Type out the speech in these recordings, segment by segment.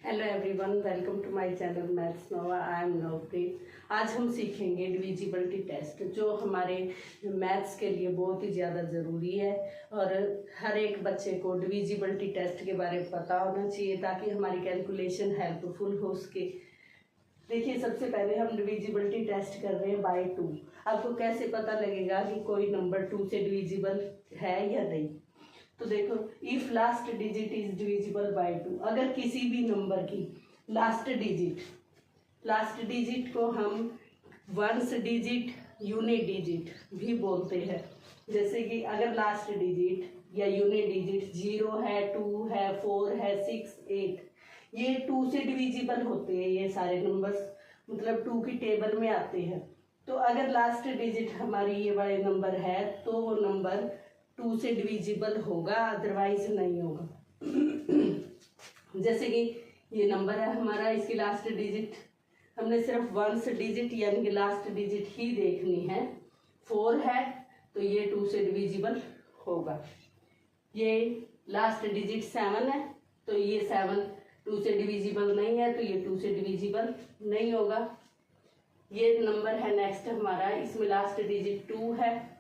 Hello everyone, welcome to my channel Maths Nova. I am Navpreet. आज हम सीखेंगे divisibility test, जो हमारे मैथ्स के लिए बहुत ही ज़्यादा ज़रूरी है और हर एक बच्चे को डिविजिबिलिटी टेस्ट के बारे में पता होना चाहिए ताकि हमारी कैलकुलेशन हेल्पफुल हो सके। देखिए, सबसे पहले हम डिविजिबिलिटी टेस्ट कर रहे हैं बाय 2। आपको कैसे पता लगेगा कि कोई नंबर 2 से डिविजिबल है या नहीं? तो देखो, if last digit is divisible bye 2, अगर किसी भी नंबर की लास्ट डिजिट को हम वंस डिजिट, यूनिट डिजिट भी बोलते हैं। जैसे कि अगर लास्ट डिजिट या यूनिट डिजिट 0 है, 2 है, 4 है, 6, 8, ये 2 से डिविजिबल होते हैं। ये सारे नंबर्स मतलब 2 की टेबल में आते हैं। तो अगर लास्ट डिजिट हमारी ये वाले नंबर है तो वो नंबर 2 से डिविजिबल होगा, अदरवाइज नहीं होगा। जैसे कि ये नंबर है हमारा, इसकी लास्ट डिजिट हमने सिर्फ वंस डिजिट यानी कि लास्ट डिजिट ही देखनी है। 4 है तो ये 2 से डिविजिबल होगा। ये लास्ट डिजिट 7 है तो ये 7 2 से डिविजिबल नहीं है, तो ये 2 से डिविजिबल नहीं होगा। ये नंबर है नेक्स्ट हमारा, इसमें लास्ट डिजिट 2 है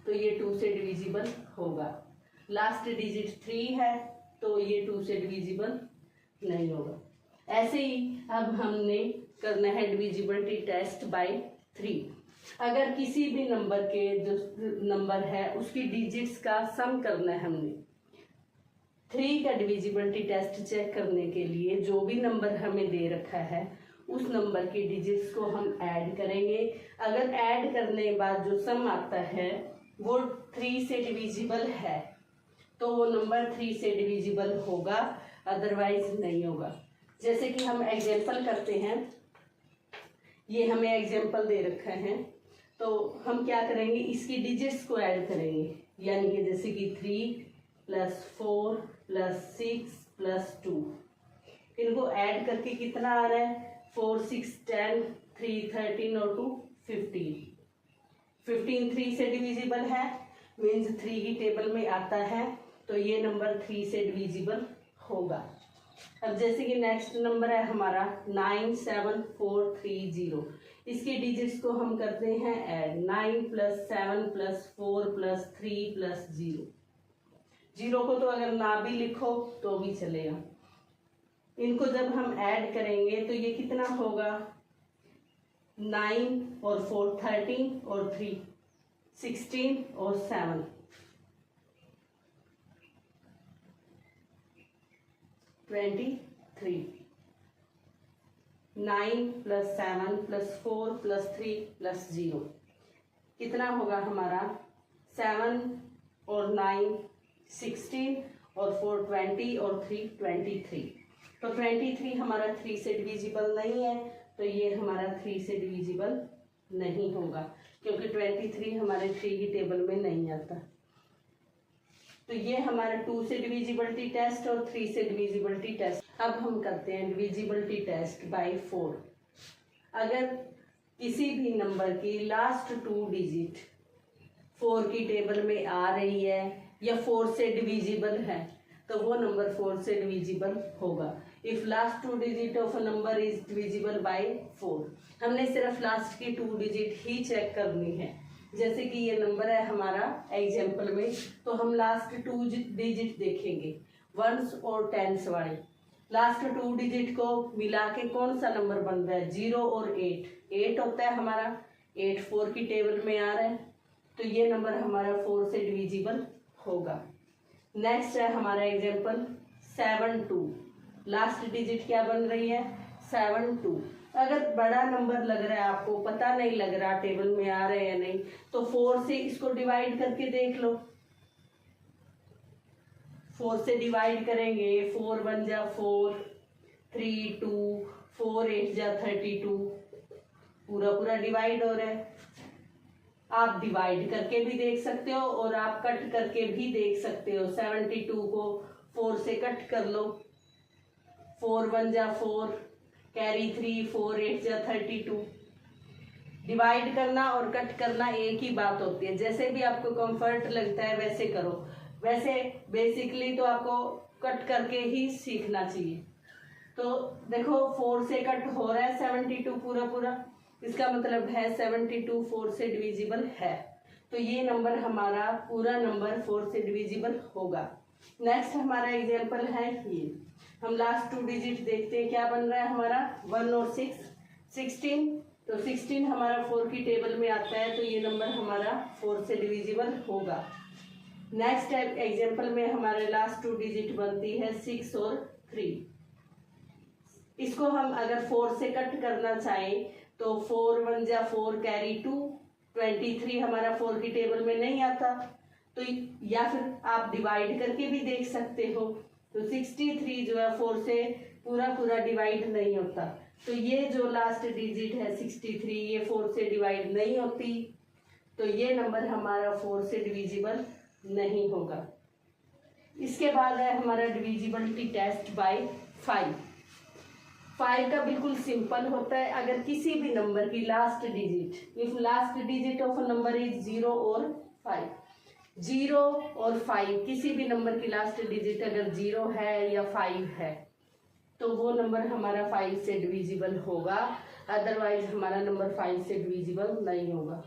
तो ये 2 से डिविजिबल होगा। लास्ट डिजिट 3 है तो ये 2 से डिविजिबल नहीं होगा। ऐसे ही अब हमने करना है डिविजिबिलिटी टेस्ट बाय 3। अगर किसी भी नंबर के जो नंबर है उसकी डिजिट्स का सम करना है हमने। 3 का डिविजिबिलिटी टेस्ट चेक करने के लिए जो भी नंबर हमें दे रखा है उस नंबर की डिजिट्स को हम ऐड करेंगे। अगर ऐड करने के बाद जो सम आता है वो 3 से डिविजिबल है तो वो नंबर 3 से डिविजिबल होगा, अदरवाइज नहीं होगा। जैसे कि हम एग्जांपल करते हैं, ये हमें एग्जांपल दे रखा है तो हम क्या करेंगे, इसकी डिजिट्स को ऐड करेंगे। यानी कि जैसे कि 3 + 4 + 6 + 2, इनको ऐड करके कितना आ रहा है? 4 6 10, 3 13 और 2 15। 15 3 से डिविजिबल है, मीन्स 3 की टेबल में आता है तो ये नंबर 3 से डिविजिबल होगा। अब जैसे कि नेक्स्ट नंबर है हमारा 9 7 4 3 0, इसके डिजिट्स को हम करते हैं ऐड। 9 + 7 + 4 + 3 + 0। 0 को तो अगर ना भी लिखो तो भी चलेगा। इनको जब हम ऐड करेंगे तो ये कितना होगा? 9 और 4 13 और 3 16 और 7 23। 9 + 7 + 4 + 3 + 0 कितना होगा हमारा? 7 और 9 16 और 4 20 और 3 23। तो 23 हमारा 3 से डिविजिबल नहीं है तो ये हमारा 3 से डिविजिबल नहीं होगा, क्योंकि 23 हमारे 3 की टेबल में नहीं आता। तो ये हमारा 2 से डिविजिबिलिटी टेस्ट और 3 से डिविजिबिलिटी टेस्ट। अब हम करते हैं डिविजिबिलिटी टेस्ट बाय 4। अगर किसी भी नंबर की लास्ट 2 डिजिट 4 की टेबल में आ रही है या 4 से डिविजिबल है तो वो नंबर 4 से डिविजिबल होगा। If last 2 digit of a number is divisible bye 4, हमने सिर्फ लास्ट की 2 डिजिट ही चेक करनी है। जैसे कि ये नंबर है हमारा एग्जाम्पल में, तो हम लास्ट 2 डिजिट देखेंगे, वंस और टेंस वाले। लास्ट 2 डिजिट को मिला के कौन सा नंबर बन रहा है? 0 और 8 होता है हमारा। 8 4 की टेबल में आ रहा है तो ये नंबर हमारा 4 से डिविजिबल होगा। नेक्स्ट है हमारा एग्जाम्पल 7 2, लास्ट डिजिट क्या बन रही है? 7 2। अगर बड़ा नंबर लग रहा है, आपको पता नहीं लग रहा टेबल में आ रहे हैं या नहीं, तो 4 से इसको डिवाइड करके देख लो। 4 से डिवाइड करेंगे, 4 1 जा 4, 3 2, 4 8 जा 32, पूरा पूरा डिवाइड हो रहा है। आप डिवाइड करके भी देख सकते हो और आप कट करके भी देख सकते हो। 72 को 4 से कट कर लो, 4 1 जा 4, कैरी 3, 4 8 जा 32। डिवाइड करना और कट करना एक ही बात होती है। जैसे भी आपको कंफर्ट लगता है वैसे करो। वैसे बेसिकली तो आपको कट करके ही सीखना चाहिए। तो देखो 4 से कट हो रहा है 72 पूरा पूरा, इसका मतलब है 72 4 से डिविजिबल है। तो ये नंबर हमारा पूरा नंबर 4 से डिविजिबल होगा। नेक्स्ट हमारा एग्जाम्पल है ये, हम लास्ट 2 डिजिट देखते हैं क्या बन रहा है हमारा 1 और 6 16। तो 16 हमारा 4 की टेबल में आता है, तो ये नंबर हमारा 4 से डिविजिबल होगा। नेक्स्ट एग्जाम्पल में हमारे लास्ट 2 डिजिट बनती है 6 और 3। इसको हम अगर 4 से कट करना चाहें तो 4 1 जा 4 कैरी 2, 23 हमारा 4 की टेबल में नहीं आता, तो या फिर आप डिवाइड करके भी देख सकते हो। तो 63 जो है 4 से पूरा पूरा डिवाइड नहीं होता, तो ये जो लास्ट डिजिट है 63 ये 4 से डिवाइड नहीं होती, तो ये नंबर हमारा 4 से डिविजिबल नहीं होगा। इसके बाद है हमारा डिविजिबिलिटी टेस्ट बाय 5। 5 का बिल्कुल सिंपल होता है, अगर किसी भी नंबर की last digit, if last digit of a number is 0 और 5, 0 और 5 किसी भी नंबर की लास्ट डिजिट अगर 0 है या 5 है तो वो नंबर हमारा 5 से डिविजिबल होगा, अदरवाइज हमारा नंबर 5 से डिविजिबल नहीं होगा।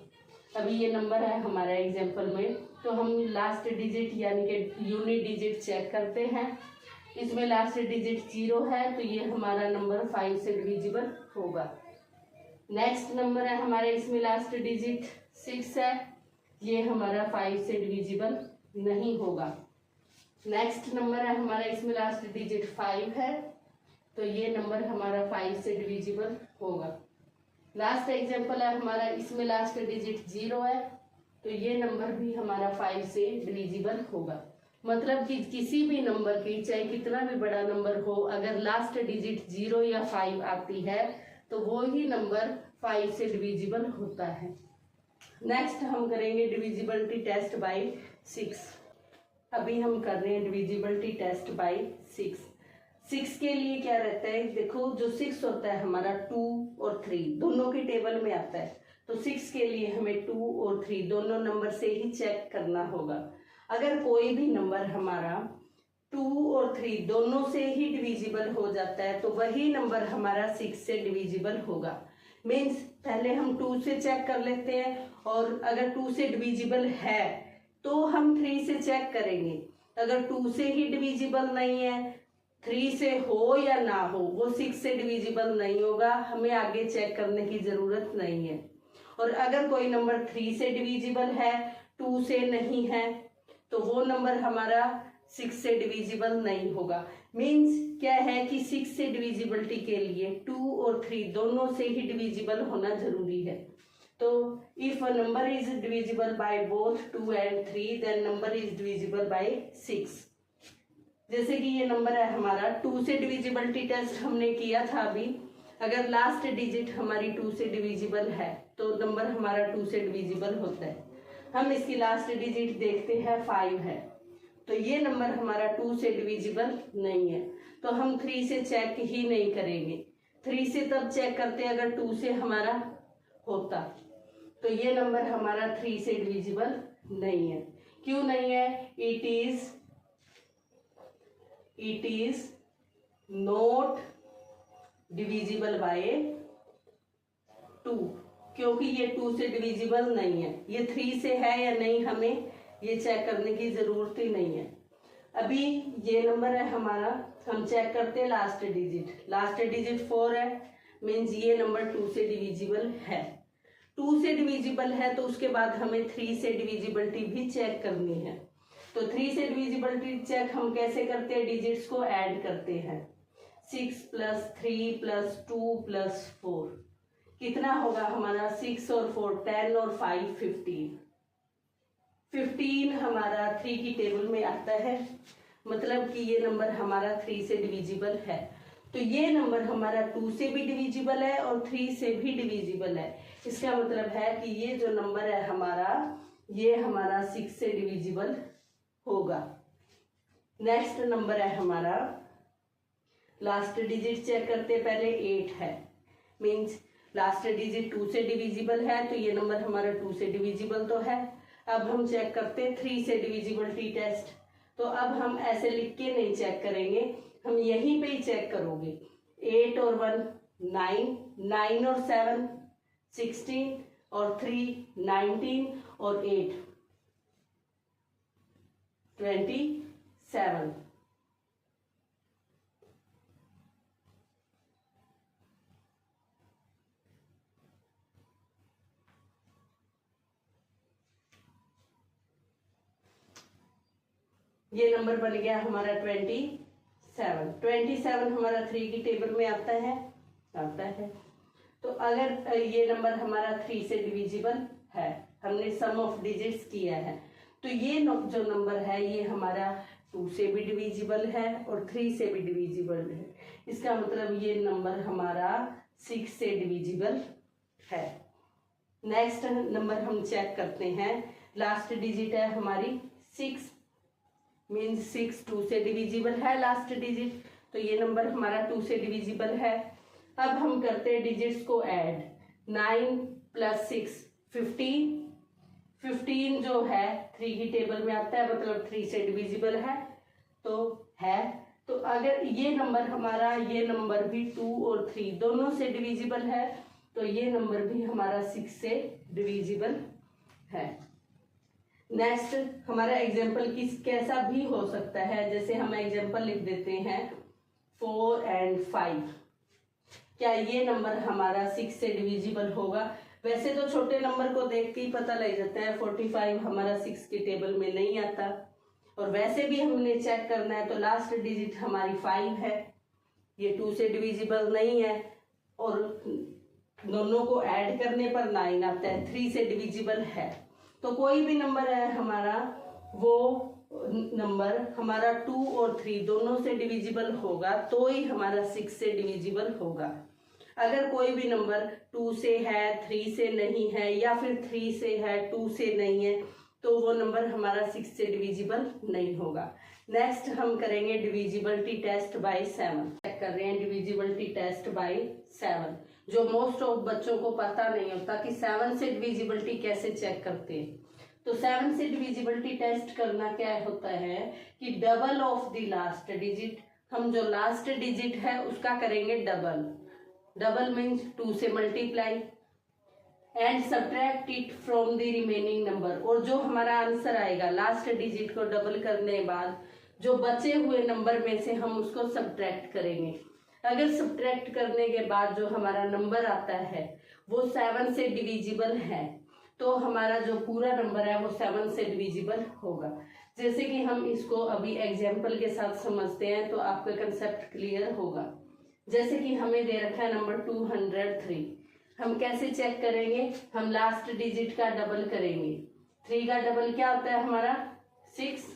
अभी ये नंबर है हमारा एग्जाम्पल में, तो हम लास्ट डिजिट यानी कि यूनिट डिजिट चेक करते हैं। इसमें लास्ट डिजिट 0 है तो ये हमारा नंबर 5 से डिविजिबल होगा। नेक्स्ट नंबर है हमारा, इसमें लास्ट डिजिट 6 है, ये हमारा 5 से डिविजिबल नहीं होगा। नेक्स्ट नंबर है हमारा, इसमें लास्ट डिजिट 5 है, तो ये नंबर हमारा 5 से डिविजिबल होगा। लास्ट एग्जाम्पल है हमारा, इसमें लास्ट डिजिट 0 है, तो ये नंबर भी हमारा 5 से डिविजिबल होगा। मतलब कि किसी भी नंबर की चाहे कितना भी बड़ा नंबर हो, अगर लास्ट डिजिट 0 या 5 आती है तो वो ही नंबर 5 से डिविजिबल होता है। नेक्स्ट हम करेंगे डिविजिबिलिटी टेस्ट बाय 6। अभी हम कर रहे हैं डिविजिबिलिटी टेस्ट बाय 6। 6 के लिए क्या रहता है, देखो जो 6 होता है हमारा 2 और 3 दोनों की टेबल में आता है, तो 6 के लिए हमें 2 और 3 दोनों नंबर से ही चेक करना होगा। अगर कोई भी नंबर हमारा 2 और 3 दोनों से ही डिविजिबल हो जाता है तो वही नंबर हमारा 6 से डिविजिबल होगा। मीन्स पहले हम 2 से चेक कर लेते हैं, और अगर 2 से डिविजिबल है तो हम 3 से चेक करेंगे। अगर 2 से ही डिविजिबल नहीं है, 3 से हो या ना हो, वो 6 से डिविजिबल नहीं होगा, हमें आगे चेक करने की जरूरत नहीं है। और अगर कोई नंबर 3 से डिविजिबल है 2 से नहीं है तो वो नंबर हमारा 6 से डिविजिबल नहीं होगा। मीन्स क्या है कि 6 से डिविजिबिलिटी के लिए 2 और 3 दोनों से ही डिविजिबल होना जरूरी है। तो if a number is divisible by both 2 and 3 then number is divisible by 6। जैसे कि ये नंबर है हमारा, 2 से डिविजिबिलिटी टेस्ट हमने किया था अभी। अगर लास्ट डिजिट हमारी 2 से डिविजिबल है तो नंबर हमारा 2 से डिविजिबल होता है। हम इसकी लास्ट डिजिट देखते हैं 5 है, तो ये नंबर हमारा 2 से डिविजिबल नहीं है, तो हम 3 से चेक ही नहीं करेंगे। 3 से तब चेक करते हैं अगर 2 से हमारा होता, तो ये नंबर हमारा 3 से डिविजिबल नहीं है। क्यों नहीं है? It is not divisible by 2, क्योंकि ये 2 से डिविजिबल नहीं है। ये 3 से है या नहीं हमें ये चेक करने की जरूरत ही नहीं है। अभी ये नंबर है हमारा, हम चेक करते हैं लास्ट डिजिट 4 है, मीन्स ये नंबर 2 से डिविजिबल है। 2 से डिविजिबल है तो उसके बाद हमें 3 से डिविजिबिलिटी भी चेक करनी है। तो 3 से डिविजिबिलिटी चेक हम कैसे करते हैं? डिजिट्स को ऐड करते हैं। 6 + 3 + 2 + 4 कितना होगा हमारा? 6 और 4 10 और 5 15। 15 हमारा 3 की टेबल में आता है, मतलब कि ये नंबर हमारा 3 से डिविजिबल है। तो ये नंबर हमारा 2 से भी डिविजिबल है और 3 से भी डिविजिबल है। इसका मतलब है कि ये जो नंबर है हमारा, ये हमारा 6 से डिविजिबल होगा। नेक्स्ट नंबर है हमारा, लास्ट डिजिट चेक करते पहले 8 है, मीन्स लास्ट डिजिट 2 से डिविजिबल है, तो ये नंबर हमारा 2 से डिविजिबल तो है। अब हम चेक करते हैं 3 से डिविजिबिलिटी टेस्ट। तो अब हम ऐसे लिख के नहीं चेक करेंगे, हम यहीं पे ही चेक करोगे। 8 और 1 9, 9 और 7 16 और 3 19 और 8 27। ये नंबर बन गया हमारा 27। 27 हमारा 3 की टेबल में आता है। तो अगर ये नंबर हमारा 3 से डिविजिबल है, हमने सम ऑफ डिजिट्स किया है, तो ये जो नंबर है ये हमारा 2 से भी डिविजिबल है और 3 से भी डिविजिबल है। इसका मतलब ये नंबर हमारा 6 से डिविजिबल है। नेक्स्ट नंबर हम चेक करते हैं, लास्ट डिजिट है हमारी 6, मीन्स 6 2 से डिविजिबल है लास्ट डिजिट, तो ये नंबर हमारा 2 से डिविजिबल है। अब हम करते हैं डिजिट्स को ऐड, 9 + 6 15। 15 जो है 3 की टेबल में आता है, मतलब 3 से डिविजिबल है तो अगर ये नंबर हमारा, ये नंबर भी 2 और 3 दोनों से डिविजिबल है, तो ये नंबर भी हमारा 6 से डिविजिबल है। नेक्स्ट हमारा एग्जाम्पल कैसा भी हो सकता है, जैसे हम एग्जाम्पल लिख देते हैं 4 और 5। क्या ये नंबर हमारा 6 से डिविजिबल होगा? वैसे तो छोटे नंबर को देख के ही पता लग जाता है, 45 हमारा 6 की टेबल में नहीं आता। और वैसे भी हमने चेक करना है तो लास्ट डिजिट हमारी 5 है, ये 2 से डिविजिबल नहीं है, और दोनों को ऐड करने पर 9 आता है, 3 से डिविजिबल है। तो कोई भी नंबर है हमारा, वो नंबर हमारा 2 और 3 दोनों से डिविजिबल होगा तो ही हमारा 6 से डिविजिबल होगा। अगर कोई भी नंबर 2 से है, 3 से नहीं है, या फिर 3 से है 2 से नहीं है, तो वो नंबर हमारा 6 से डिविजिबल नहीं होगा। नेक्स्ट हम करेंगे डिविजिबिलिटी टेस्ट बाय 7। चेक कर रहे हैं डिविजिबिलिटी टेस्ट बाय 7, जो मोस्ट ऑफ बच्चों को पता नहीं होता कि 7 से डिविजिबिलिटी कैसे चेक करते हैं। तो 7 से डिविजिबिलिटी टेस्ट करना क्या होता है कि double of the last digit, हम जो लास्ट डिजिट है उसका करेंगे डबल। डबल मीन्स 2 से multiply and subtract it from the remaining number. और जो हमारा आंसर आएगा लास्ट डिजिट को डबल करने के बाद, जो बचे हुए नंबर में से हम उसको सब्ट्रैक्ट करेंगे। अगर सब्ट्रैक्ट करने के बाद जो हमारा नंबर आता है वो 7 से डिविजिबल है, तो हमारा जो पूरा नंबर है वो 7 से डिविजिबल होगा। जैसे कि हम इसको अभी एग्जाम्पल के साथ समझते हैं तो आपका कंसेप्ट क्लियर होगा। जैसे कि हमें दे रखा है नंबर 203, हम कैसे चेक करेंगे? हम लास्ट डिजिट का डबल करेंगे। 3 का डबल क्या होता है हमारा 6,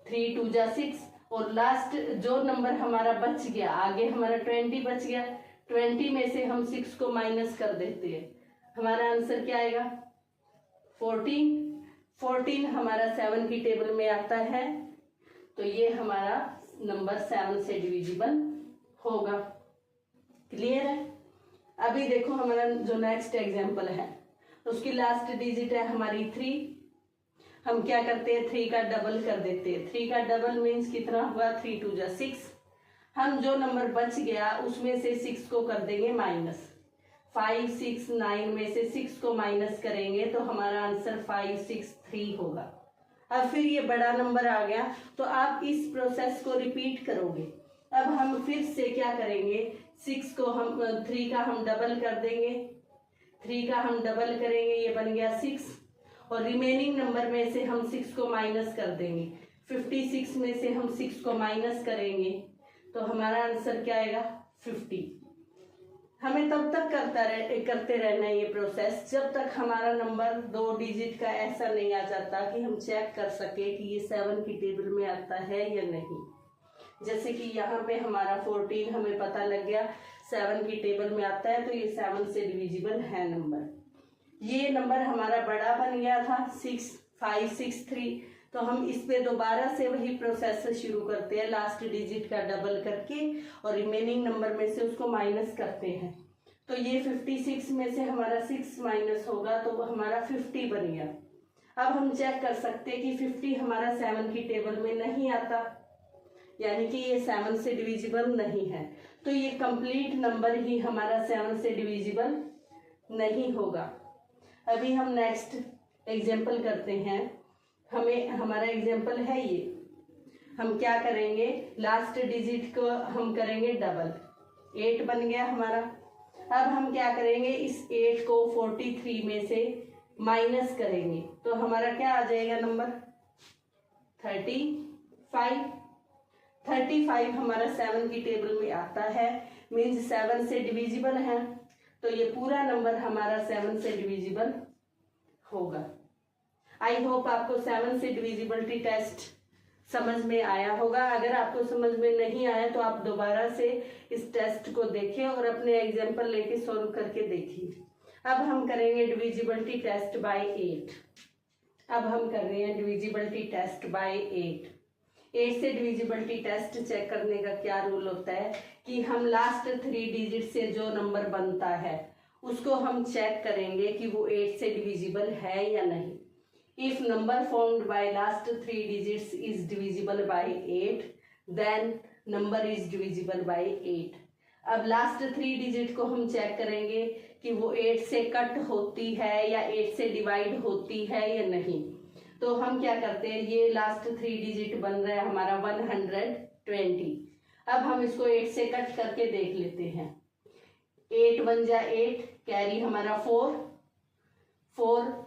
3 2 जा 6, और लास्ट जो नंबर हमारा बच गया, आगे हमारा 20 बच गया, 20 में से हम 6 को माइनस कर देते हैं, हमारा आंसर क्या आएगा 14। 14 हमारा 7 की टेबल में आता है, तो ये हमारा नंबर 7 से डिविजिबल होगा। क्लियर है? अभी देखो हमारा जो नेक्स्ट एग्जाम्पल है उसकी लास्ट डिजिट है हमारी 3। हम क्या करते हैं 3 का डबल कर देते हैं। 3 का डबल मीन्स कितना हुआ 3 2 जा 6। हम जो नंबर बच गया उसमें से 6 को कर देंगे माइनस। 5 6 9 में से 6 को माइनस करेंगे तो हमारा आंसर 5 6 3 होगा। अब फिर ये बड़ा नंबर आ गया तो आप इस प्रोसेस को रिपीट करोगे। अब हम फिर से क्या करेंगे, 6 को हम 3 का हम डबल कर देंगे, 3 का हम डबल करेंगे, ये बन गया 6, और रिमेनिंग नंबर में से हम 6 को माइनस कर देंगे। 56 में से हम 6 को माइनस करेंगे तो हमारा आंसर क्या आएगा 50। हमें तब तक करते रहना है ये प्रोसेस जब तक हमारा नंबर 2 डिजिट का ऐसा नहीं आ जाता कि हम चेक कर सके कि ये 7 की टेबल में आता है या नहीं। जैसे कि यहाँ पे हमारा 14 हमें पता लग गया 7 की टेबल में आता है, तो ये 7 से डिविजिबल है नंबर। ये नंबर हमारा बड़ा बन गया था 6 5 6 3, तो हम इस पे दोबारा से वही प्रोसेस शुरू करते हैं, लास्ट डिजिट का डबल करके और रिमेनिंग नंबर में से उसको माइनस करते हैं। तो ये 56 में से हमारा 6 माइनस होगा तो वो हमारा 50 बन गया। अब हम चेक कर सकते हैं कि 50 हमारा 7 की टेबल में नहीं आता, यानी कि ये 7 से डिविजिबल नहीं है, तो ये कंप्लीट नंबर ही हमारा 7 से डिविजिबल नहीं होगा। अभी हम नेक्स्ट एग्जाम्पल करते हैं। हमें हमारा एग्जाम्पल है ये, हम क्या करेंगे, लास्ट डिजिट को हम करेंगे डबल, 8 बन गया हमारा। अब हम क्या करेंगे, इस 8 को 43 में से माइनस करेंगे तो हमारा क्या आ जाएगा नंबर 35। 35 हमारा 7 की टेबल में आता है, मीन्स 7 से डिविजिबल है, तो ये पूरा नंबर हमारा 7 से डिविजिबल होगा। आई होप आपको 7 से डिविजिबिलिटी टेस्ट समझ में आया होगा। अगर आपको समझ में नहीं आया तो आप दोबारा से इस टेस्ट को देखें और अपने एग्जाम्पल लेके सॉल्व करके देखिए। अब हम करेंगे डिविजिबिलिटी टेस्ट बाय 8। अब हम कर रहे हैं डिविजिबिलिटी टेस्ट बाय 8। 8 से डिविजिबिलिटी टेस्ट चेक करने का क्या रूल होता है कि हम लास्ट 3 डिजिट से जो नंबर बनता है उसको हम चेक करेंगे कि वो 8 से डिविजिबल है या नहीं। If number formed by last 3 digits is divisible by 8, then number is divisible by 8. अब लास्ट 3 डिजिट को हम चेक करेंगे कि वो 8 से कट होती है या 8 से डिवाइड होती है या नहीं। तो हम क्या करते हैं, ये लास्ट 3 डिजिट बन रहा है हमारा 120। अब हम इसको 8 से कट करके देख लेते हैं। 8 1 जा 8, कैरी हमारा 4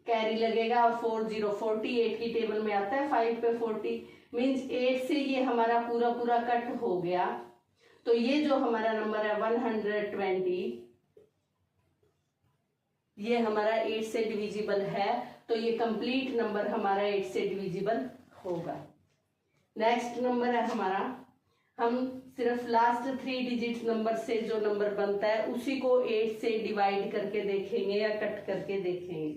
कैरी लगेगा और 4 0 48 की टेबल में आता है, 5 पे 40 मीन्स 8 से ये हमारा पूरा कट हो गया। तो ये जो हमारा नंबर है 120, ये हमारा 8 से डिविजिबल है, तो ये कंप्लीट नंबर हमारा 8 से डिविजिबल होगा। नेक्स्ट नंबर है हमारा, हम सिर्फ लास्ट 3 डिजिट नंबर से जो नंबर बनता है उसी को 8 से डिवाइड करके देखेंगे या कट करके देखेंगे।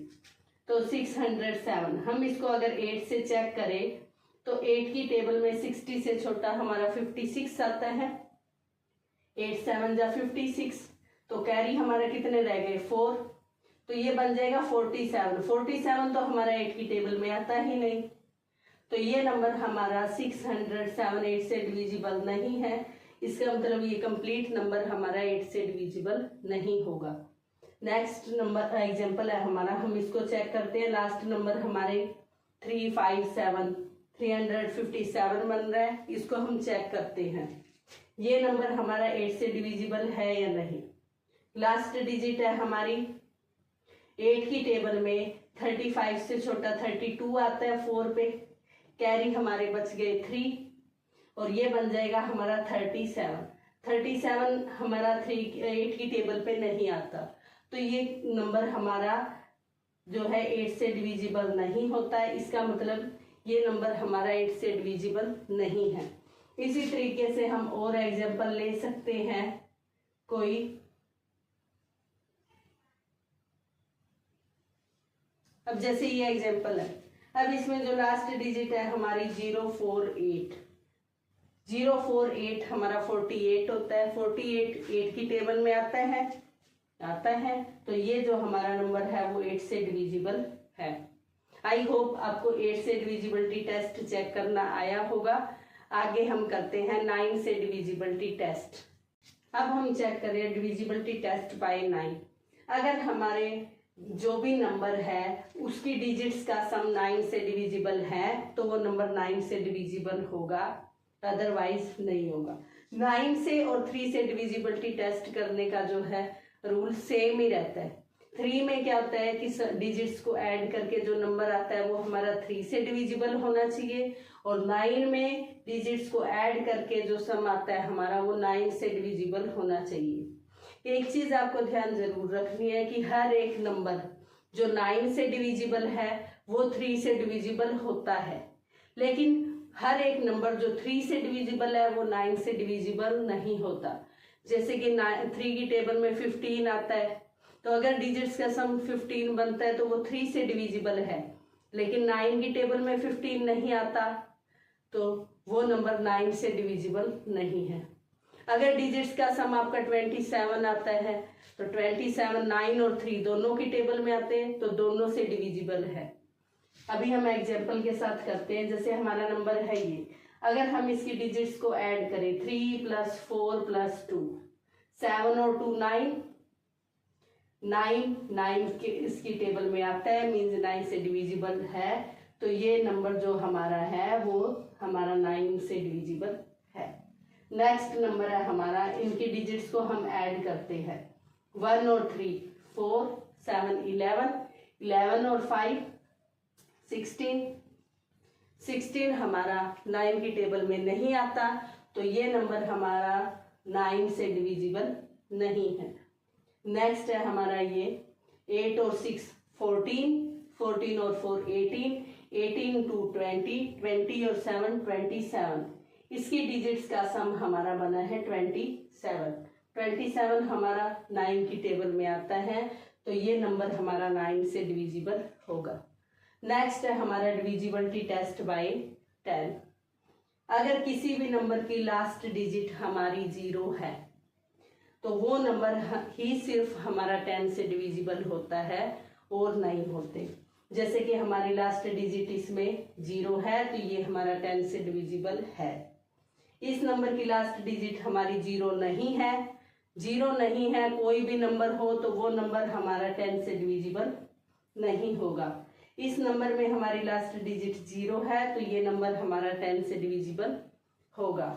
तो 607, हम इसको अगर 8 से चेक करें तो 8 की टेबल में 60 से छोटा हमारा 56 आता है। 8 7 जा 56, तो कैरी हमारे कितने रह गए 4, तो ये बन जाएगा 47। 47 तो हमारा 8 की टेबल में आता ही नहीं, तो ये नंबर हमारा 607 8 से डिविजिबल नहीं है। इसका मतलब ये कंप्लीट नंबर हमारा 8 से डिविजिबल नहीं होगा। नेक्स्ट नंबर एग्जाम्पल है हमारा, हम इसको चेक करते हैं। लास्ट नंबर हमारे 357 357 बन रहा है, इसको हम चेक करते हैं ये नंबर हमारा 8 से डिविजिबल है या नहीं। लास्ट डिजिट है हमारी 8 की टेबल में 35 से छोटा 32 आता है 4 पे, कैरी हमारे बच गए 3 और ये बन जाएगा हमारा 37 हमारा 8 की टेबल पे नहीं आता, तो ये नंबर हमारा जो है 8 से डिविजिबल नहीं होता है। इसका मतलब ये नंबर हमारा 8 से डिविजिबल नहीं है। इसी तरीके से हम और एग्जाम्पल ले सकते हैं कोई। अब जैसे ये एग्जाम्पल है, अब इसमें जो लास्ट डिजिट है हमारी 048 हमारा 48 होता है। 48 8 की टेबल में आता है, तो ये जो हमारा नंबर है वो 8 से डिविजिबल है। आई होप आपको 8 से डिविजिबिलिटी टेस्ट चेक करना आया होगा। आगे हम करते हैं 9 से डिविजिबिलिटी टेस्ट। अब हम चेक करें डिविजिबिलिटी टेस्ट बाय 9। अगर हमारे जो भी नंबर है उसकी डिजिट्स का सम 9 से डिविजिबल है तो वो नंबर 9 से डिविजिबल होगा, अदरवाइज नहीं होगा। 9 से और 3 से डिविजिबिलिटी टेस्ट करने का जो है रूल सेम ही रहता है। 3 में क्या होता है कि डिजिट्स को ऐड करके जो नंबर आता है वो हमारा 3 से डिविजिबल होना चाहिए, और 9 में डिजिट्स को ऐड करके जो सम आता है हमारा वो 9 से डिविजिबल होना चाहिए। एक चीज आपको ध्यान जरूर रखनी है कि हर एक नंबर जो 9 से डिविजिबल है वो 3 से डिविजिबल होता है, लेकिन हर एक नंबर जो 3 से डिविजिबल है वो 9 से डिविजिबल नहीं होता। जैसे कि 3 की टेबल में 15 आता है, तो अगर डिजिट्स का सम 15 बनता है तो वो 3 से डिविजिबल है, लेकिन 9 की टेबल में 15 नहीं आता तो वो नंबर 9 से डिविजिबल नहीं है। अगर डिजिट्स का सम आपका 27 आता है तो 27 9 और 3 दोनों की टेबल में आते हैं, तो दोनों से डिविजिबल है। अभी हम एग्जाम्पल के साथ करते हैं। जैसे हमारा नंबर है ये, अगर हम इसकी डिजिट्स को ऐड करें 3 + 4 + 2, 7 और 2 9, 9 के इसकी टेबल में आता है, मीन्स 9 से डिविजिबल है। तो ये नंबर जो हमारा है वो हमारा 9 से डिविजिबल है। नेक्स्ट नंबर है हमारा, इनकी डिजिट्स को हम ऐड करते हैं 1 और 3, 4 7 11, 11 और 5 16, 16 हमारा 9 की टेबल में नहीं आता, तो ये नंबर हमारा 9 से डिविजिबल नहीं है। नेक्स्ट है हमारा ये 8 और 6 14, 14 और 4 18, 18 2 20, 20 और 7 27। इसकी डिजिट्स का सम हमारा बना है 27। 27 हमारा 9 की टेबल में आता है, तो ये नंबर हमारा 9 से डिविजिबल होगा। नेक्स्ट है हमारा डिविजिबिलिटी टेस्ट बाय 10। अगर किसी भी नंबर की लास्ट डिजिट हमारी 0 है तो वो नंबर ही सिर्फ हमारा 10 से डिविजिबल होता है और नहीं होते। जैसे कि हमारी लास्ट डिजिट इसमें 0 है तो ये हमारा 10 से डिविजिबल है। इस नंबर की लास्ट डिजिट हमारी 0 नहीं है, 0 नहीं है, कोई भी नंबर हो तो वो नंबर हमारा 10 से डिविजिबल नहीं होगा। इस नंबर में हमारी लास्ट डिजिट 0 है तो ये नंबर हमारा 10 से डिविजिबल होगा।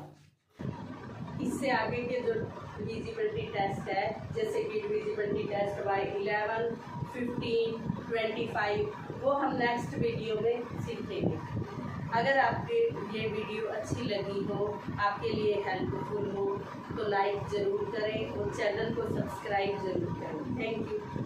इससे आगे के जो डिविजिबिलिटी टेस्ट है, जैसे कि डिविजिबिलिटी टेस्ट बाय 11, 15, 25, वो हम नेक्स्ट वीडियो में सीखेंगे। अगर आपके ये वीडियो अच्छी लगी हो, आपके लिए हेल्पफुल हो, तो लाइक ज़रूर करें और चैनल को सब्सक्राइब ज़रूर करें। Thank you.